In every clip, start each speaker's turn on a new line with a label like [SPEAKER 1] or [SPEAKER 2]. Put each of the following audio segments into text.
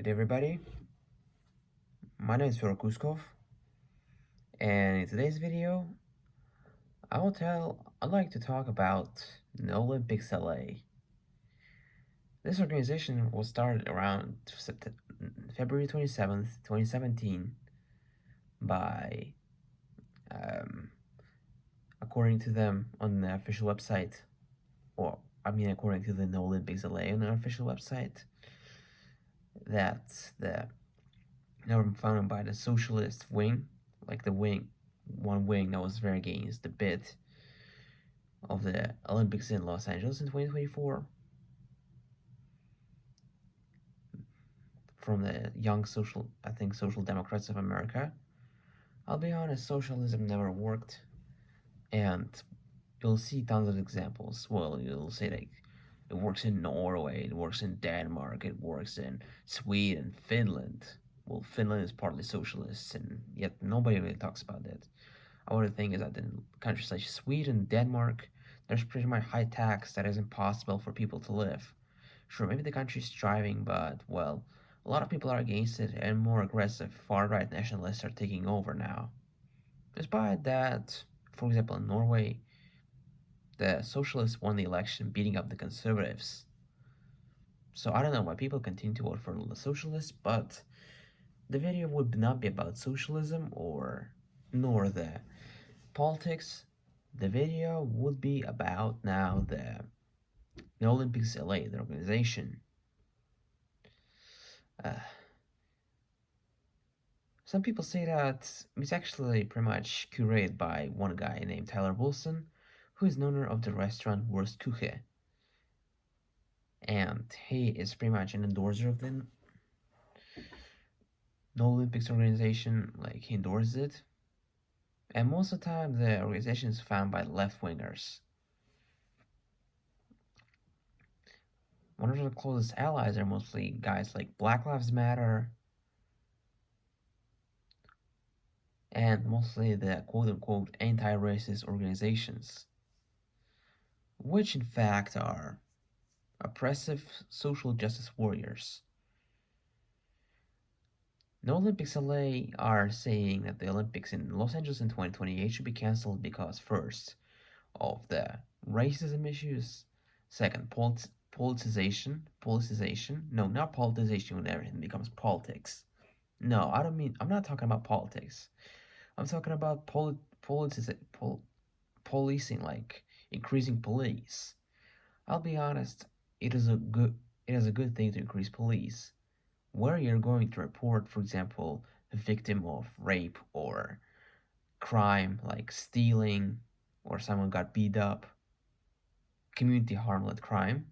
[SPEAKER 1] Good everybody, my name is Fyodor Kuskov, and in today's video, I'd like to talk about NOlympics LA. This organization was started around February 27th, 2017 by, um, according to them on the official website, according to the NOlympics LA on the official website, that they were founded by the socialist wing, like one wing that was very against the bid of the Olympics in Los Angeles in 2024 from the young social democrats of America. I'll be honest, socialism never worked, and you'll see tons of examples. Well, you'll say like it works in Norway, it works in Denmark, it works in Sweden, Finland. Well, Finland is partly socialist, and yet nobody really talks about that. Other thing is that in countries like Sweden, Denmark, there's pretty much high tax that is impossible for people to live. Sure, maybe the country's thriving, but, well, a lot of people are against it, and more aggressive far-right nationalists are taking over now. Despite that, for example, in Norway, the socialists won the election, beating up the conservatives. So I don't know why people continue to vote for the socialists, but the video would not be about socialism nor the politics. The video would be about now the Olympics LA, the organization. Some people say that it's actually pretty much curated by one guy named Tyler Wilson, who is the owner of the restaurant Wurstküche. And he is pretty much an endorser of the Olympics organization, like he endorses it. And most of the time, the organization is found by left-wingers. One of the closest allies are mostly guys like Black Lives Matter, and mostly the quote-unquote anti-racist organizations, which in fact are oppressive social justice warriors. NOlympics LA are saying that the Olympics in Los Angeles in 2028 should be cancelled because, first, of the racism issues, second, politicization, no, not politicization when everything becomes politics. No, I'm not talking about politics. I'm talking about policing, like increasing police. I'll be honest, it is a good thing to increase police. Where you're going to report, for example, a victim of rape or crime like stealing or someone got beat up, community harm-led crime,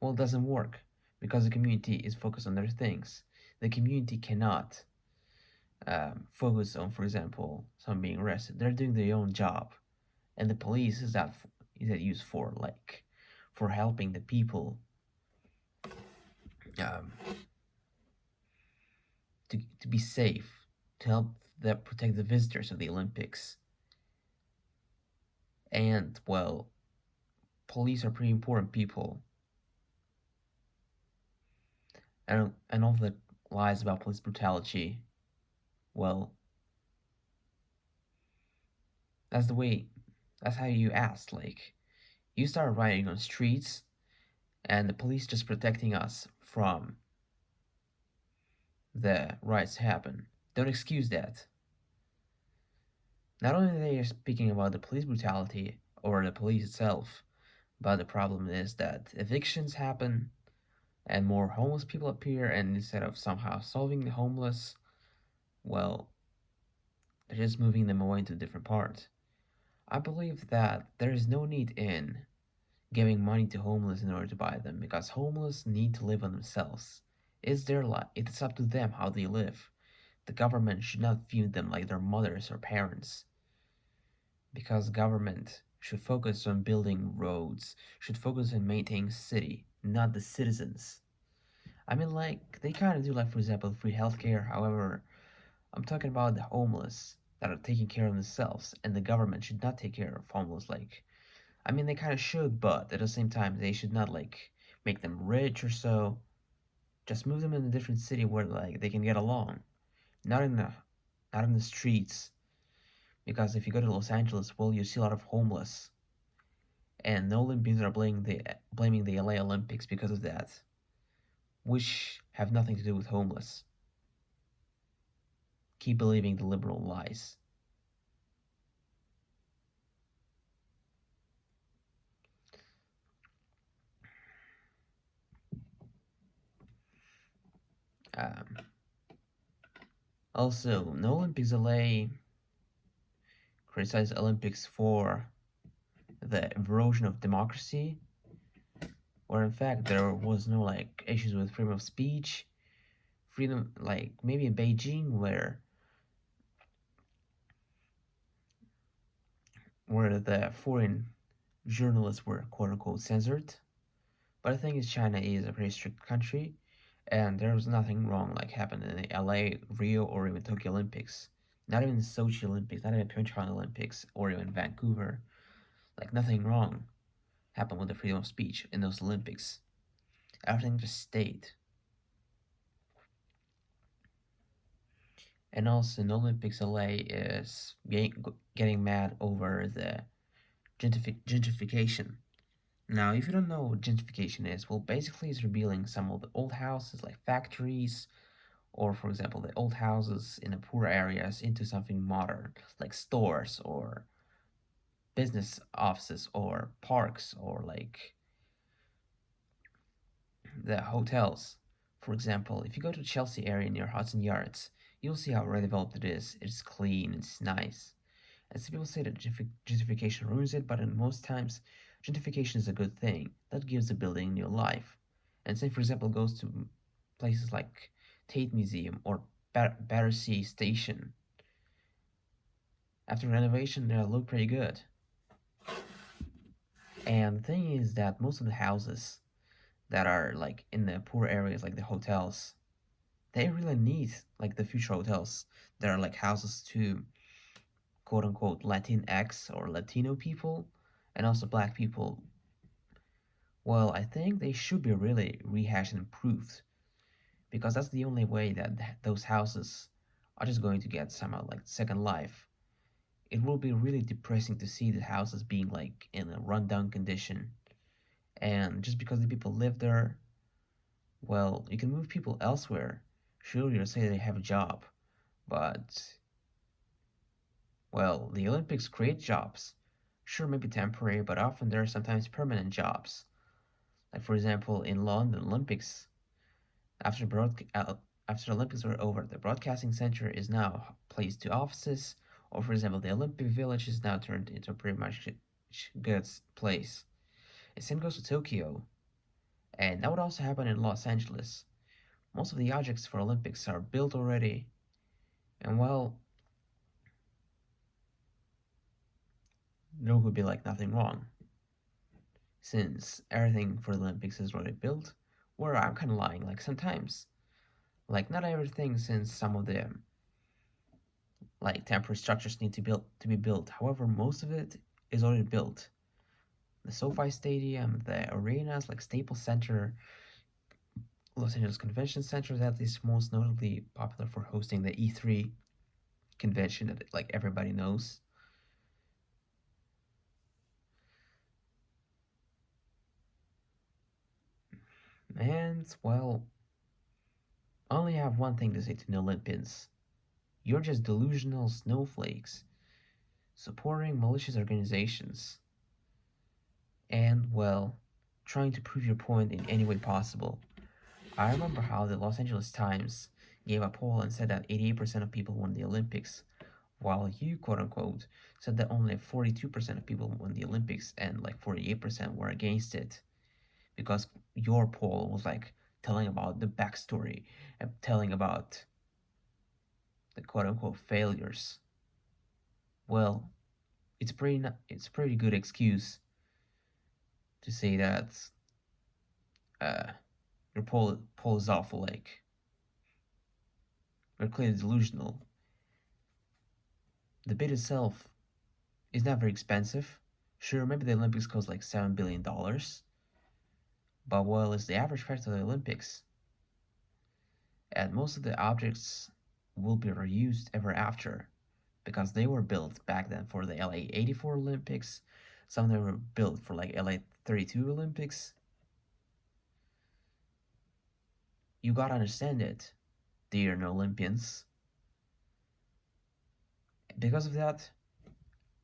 [SPEAKER 1] well, it doesn't work because the community is focused on other things. The community cannot focus on, for example, someone being arrested. They're doing their own job, and the police is that used for helping the people to be safe, to help protect the visitors of the Olympics. And, well, police are pretty important people. And all the lies about police brutality, well, that's how you act. Like, you start rioting on streets, and the police just protecting us from the riots happen. Don't excuse that. Not only are they speaking about the police brutality or the police itself, but the problem is that evictions happen and more homeless people appear, and instead of somehow solving the homeless, well, they're just moving them away to a different part. I believe that there is no need in giving money to homeless in order to buy them, because homeless need to live on themselves. It's their life. It's up to them how they live. The government should not view them like their mothers or parents, because government should focus on building roads, should focus on maintaining city, not the citizens. I mean, like, they kind of do, like, for example, free healthcare. However, I'm talking about the homeless that are taking care of themselves, and the government should not take care of homeless. Like, I mean, they kind of should, but at the same time, they should not, like, make them rich or so, Just move them in a different city where like they can get along, not in the not in the streets. Because if you go to Los Angeles, well, you see a lot of homeless, and no Olympians are blaming the LA Olympics because of that, which have nothing to do with homeless. Keep believing the liberal lies. Um, Also, no Olympics LA criticized Olympics for the erosion of democracy, where in fact there was no like issues with freedom of speech, freedom like maybe in Beijing where the foreign journalists were quote unquote censored. But the thing is, China is a pretty strict country, and there was nothing wrong like happened in the LA, Rio, or even Tokyo Olympics. Not even Sochi Olympics, not even Pyeongchang Olympics, or even Vancouver. Like nothing wrong happened with the freedom of speech in those Olympics. Everything just stayed. And also, in Olympics, LA is getting mad over the gentrification. Now, if you don't know what gentrification is, well, basically it's rebuilding some of the old houses like factories, or for example, the old houses in the poor areas into something modern, like stores or business offices or parks or like the hotels. For example, if you go to Chelsea area near Hudson Yards, you'll see how redeveloped it is. It's clean, it's nice. And some people say that gentrification ruins it, but in most times, gentrification is a good thing. That gives the building new life. And say, for example, goes to places like Tate Museum or Battersea Station. After renovation, they look pretty good. And the thing is that most of the houses that are like in the poor areas, like the hotels, they really need like the future hotels. There are like houses to quote unquote Latinx or Latino people and also black people. Well, I think they should be really rehashed and improved because that's the only way that those houses are just going to get somehow like second life. It will be really depressing to see the houses being like in a rundown condition. And just because the people live there, well, you can move people elsewhere. Sure, you'll say they have a job, but well, the Olympics create jobs. Sure, maybe temporary, but often there are sometimes permanent jobs. Like for example, in London Olympics, after after the Olympics were over, the broadcasting center is now placed to offices, or for example, the Olympic Village is now turned into a pretty much good place. The same goes to Tokyo, and that would also happen in Los Angeles. Most of the objects for Olympics are built already, and well, there would be like nothing wrong, since everything for the Olympics is already built. Where I'm kind of lying, like sometimes, like not everything, since some of the like temporary structures need to be built. However, most of it is already built. The SoFi Stadium, the arenas like Staples Center, Los Angeles Convention Center, that is most notably popular for hosting the E3 convention that like everybody knows. And well, I only have one thing to say to the Olympians. You're just delusional snowflakes supporting malicious organizations and, well, trying to prove your point in any way possible. I remember how the Los Angeles Times gave a poll and said that 88% of people won the Olympics, while you, quote unquote, said that only 42% of people won the Olympics and like 48% were against it. Because your poll was like telling about the backstory and telling about the quote unquote failures. Well, it's a pretty good excuse to say that uh, your poll is awful. Like you're clearly delusional. The bid itself is not very expensive. Sure, maybe the Olympics cost like $7 billion, but well, it's the average price of the Olympics. and most of the objects will be reused ever after because they were built back then for the LA 84 Olympics. Some of them were built for like LA 32 Olympics. You gotta understand it, dear Olympians. Because of that,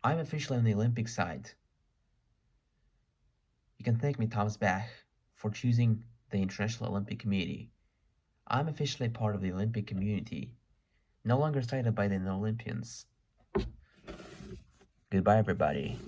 [SPEAKER 1] I'm officially on the Olympic side. You can thank me, Thomas Bach, for choosing the International Olympic Committee. I'm officially part of the Olympic community, no longer cited by the Olympians. Goodbye, everybody.